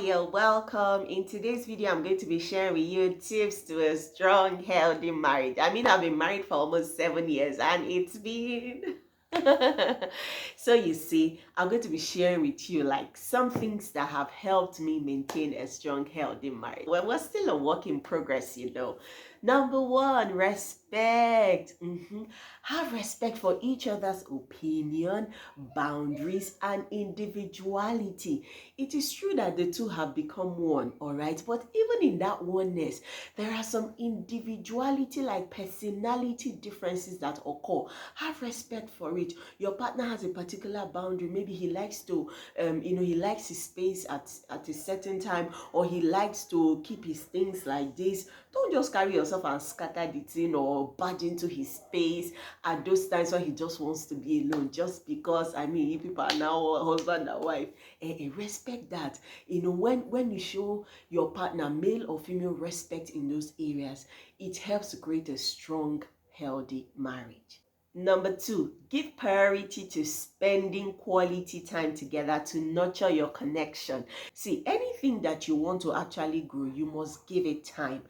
you're welcome. In today's video, I'm going to be sharing with you tips to a strong, healthy marriage. I've been married for almost 7 years and it's been... So you see, I'm going to be sharing with you like some things that have helped me maintain a strong, healthy marriage. Well, we're still a work in progress, you know. Number one, respect. Have respect for each other's opinion, boundaries, and individuality. It is true that the two have become one, all right? But even in that oneness, there are some individuality, like personality differences that occur. Have respect for it. Your partner has a particular boundary. Maybe he likes to, he likes his space at a certain time, or he likes to keep his things like this. Don't just carry yourself and scatter the thing or barge into his space at those times when he just wants to be alone, just because, you people are now husband and wife. Respect that. When you show your partner, male or female, respect in those areas, it helps to create a strong, healthy marriage. Number two, give priority to spending quality time together to nurture your connection. See, anything that you want to actually grow, you must give it time.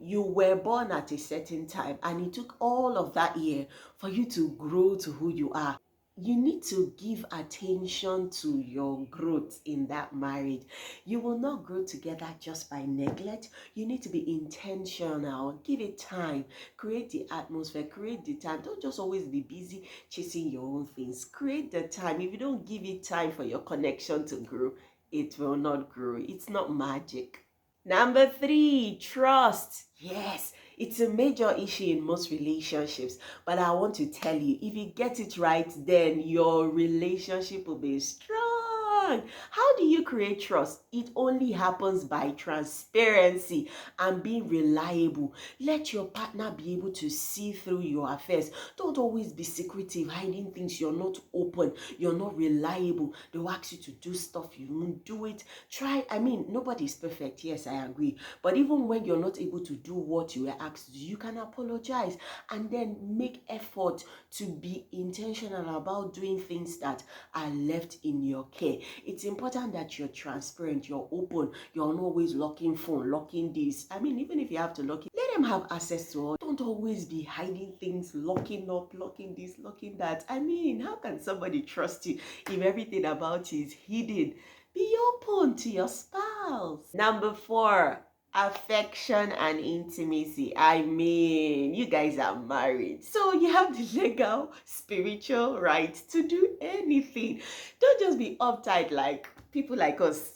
You were born at a certain time and it took all of that year for you to grow to who you are. You need to give attention to your growth in that marriage. You will not grow together just by neglect. You need to be intentional. Give it time. Create the atmosphere. Create the time. Don't just always be busy chasing your own things. Create the time. If you don't give it time for your connection to grow, it will not grow. It's not magic. Number three, trust. Yes, it's a major issue in most relationships. But I want to tell you, if you get it right, then your relationship will be strong. How do you create trust? It only happens by transparency and being reliable. Let your partner be able to see through your affairs. Don't always be secretive, hiding things. You're not open. You're not reliable. They'll ask you to do stuff. You won't do it. Nobody's perfect. Yes, I agree. But even when you're not able to do what you were asked to do, you can apologize and then make effort to be intentional about doing things that are left in your care. It's important that you're transparent, you're open, you're not always locking phone, locking this. Even if you have to lock it, let them have access to all. Don't always be hiding things, locking up, locking this, locking that. How can somebody trust you if everything about you is hidden? Be open to your spouse. Number four, affection and intimacy. You guys are married, so you have the legal, spiritual right to do anything. Don't just be uptight like people like us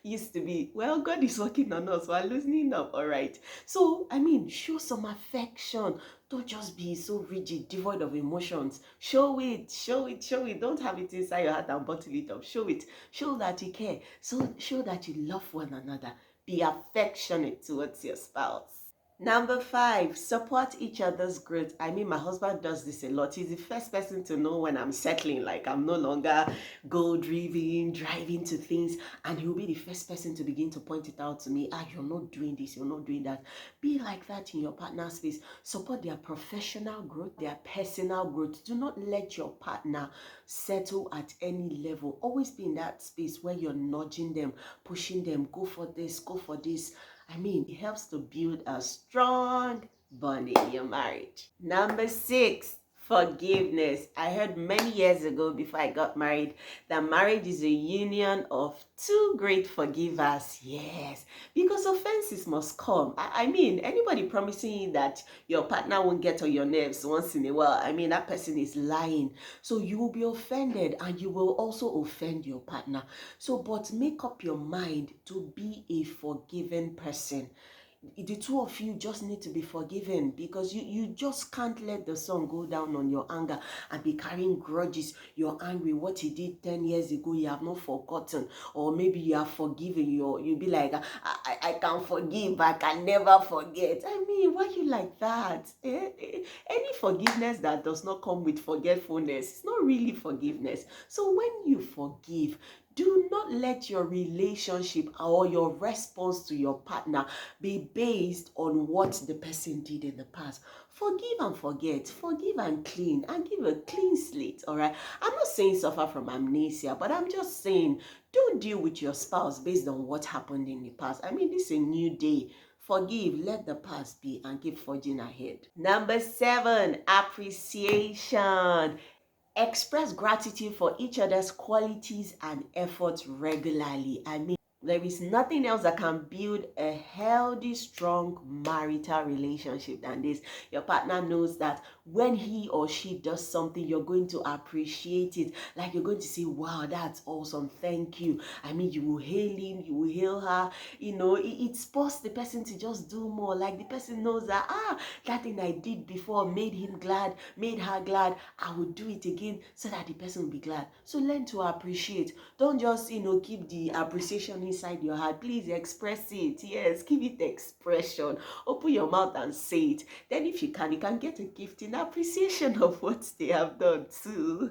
used to be. Well, God is working on us. We're loosening up, all right? So, show some affection. Don't just be so rigid, devoid of emotions. Show it, show it, show it. Don't have it inside your heart and bottle it up. Show it. Show that you care. So show that you love one another. Be affectionate towards your spouse. Number five, support each other's growth. My husband does this a lot. He's the first person to know when I'm settling, like I'm no longer goal-driven, driving to things, and he'll be the first person to begin to point it out to me. You're not doing this, you're not doing that. Be like that in your partner's space. Support their professional growth, their personal growth. Do not let your partner settle at any level. Always be in that space where you're nudging them, pushing them, go for this, go for this. It helps to build a strong bond in your marriage. Number six, forgiveness. I heard many years ago before I got married that marriage is a union of two great forgivers. Yes, because offenses must come. Anybody promising you that your partner won't get on your nerves once in a while, that person is lying. So you will be offended and you will also offend your partner. But make up your mind to be a forgiving person. The two of you just need to be forgiven, because you just can't let the sun go down on your anger and be carrying grudges. You're angry. What he did 10 years ago, you have not forgotten. Or maybe you are forgiven. You'll be like, I can forgive, but I can never forget. Why you like that? Any forgiveness that does not come with forgetfulness is not really forgiveness. So when you forgive, Do not let your relationship or your response to your partner be based on what the person did in the past. Forgive and forget, forgive and clean, and give a clean slate, all right? I'm not saying suffer from amnesia, but I'm just saying don't deal with your spouse based on what happened in the past. I mean, this is a new day. Forgive, let the past be, and keep forging ahead. Number 7, appreciation. Express gratitude for each other's qualities and efforts regularly. I mean, there is nothing else that can build a healthy, strong marital relationship than this. Your partner knows that when he or she does something, you're going to appreciate it. Like you're going to say, wow, that's awesome. Thank you. I mean, you will hail him, you will hail her. You know, it spurs the person to just do more. Like the person knows that, that thing I did before made him glad, made her glad. I will do it again so that the person will be glad. So learn to appreciate. Don't just, keep the appreciation inside your heart. Please express it. Yes, give it expression. Open your mouth and say it. Then if you can get a gift in appreciation of what they have done too.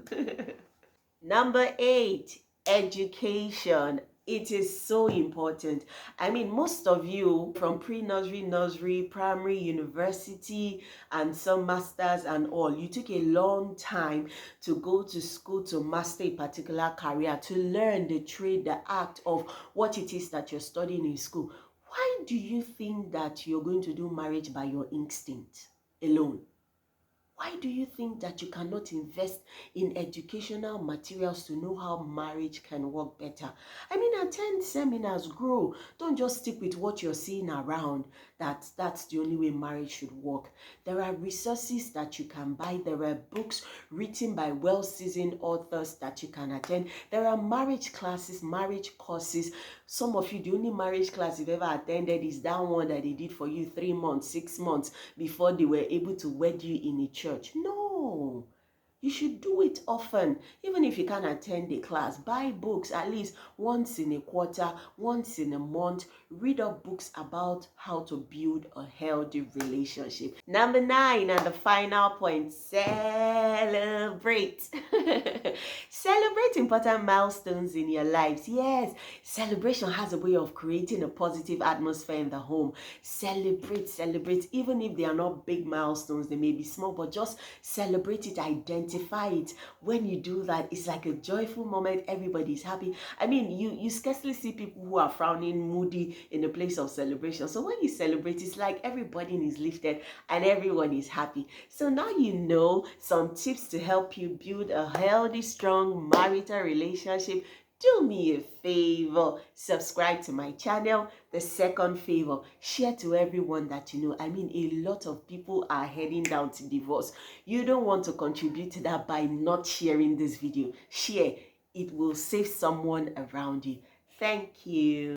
Number 8, education. It is so important. I mean, most of you from pre-nursery, nursery, primary, university, and some masters and all, you took a long time to go to school to master a particular career, to learn the trade, the art of what it is that you're studying in school. Why do you think that you're going to do marriage by your instinct alone? Why do you think that you cannot invest in educational materials to know how marriage can work better? I mean, attend seminars, grow. Don't just stick with what you're seeing around. That's the only way marriage should work. There are resources that you can buy. There are books written by well-seasoned authors that you can attend. There are marriage classes, marriage courses. Some of you, the only marriage class you've ever attended is that one that they did for you 3 months, 6 months before they were able to wed you in a church. No. You should do it often. Even if you can't attend a class, buy books at least once in a quarter, once in a month. Read up books about how to build a healthy relationship. Number 9, and the final point, celebrate. Celebrate important milestones in your lives. Yes, celebration has a way of creating a positive atmosphere in the home. Celebrate, even if they are not big milestones, they may be small, but just celebrate it, identify it. When you do that, it's like a joyful moment. Everybody's happy. I mean, you scarcely see people who are frowning, moody in a place of celebration. So when you celebrate, it's like everybody is lifted and everyone is happy. So now you know some tips to help you build a healthy, strong marital relationship. Do me a favor, subscribe to my channel. The second favor, share to everyone that you know. I mean, a lot of people are heading down to divorce. You don't want to contribute to that by not sharing this video. Share. It will save someone around you. Thank you.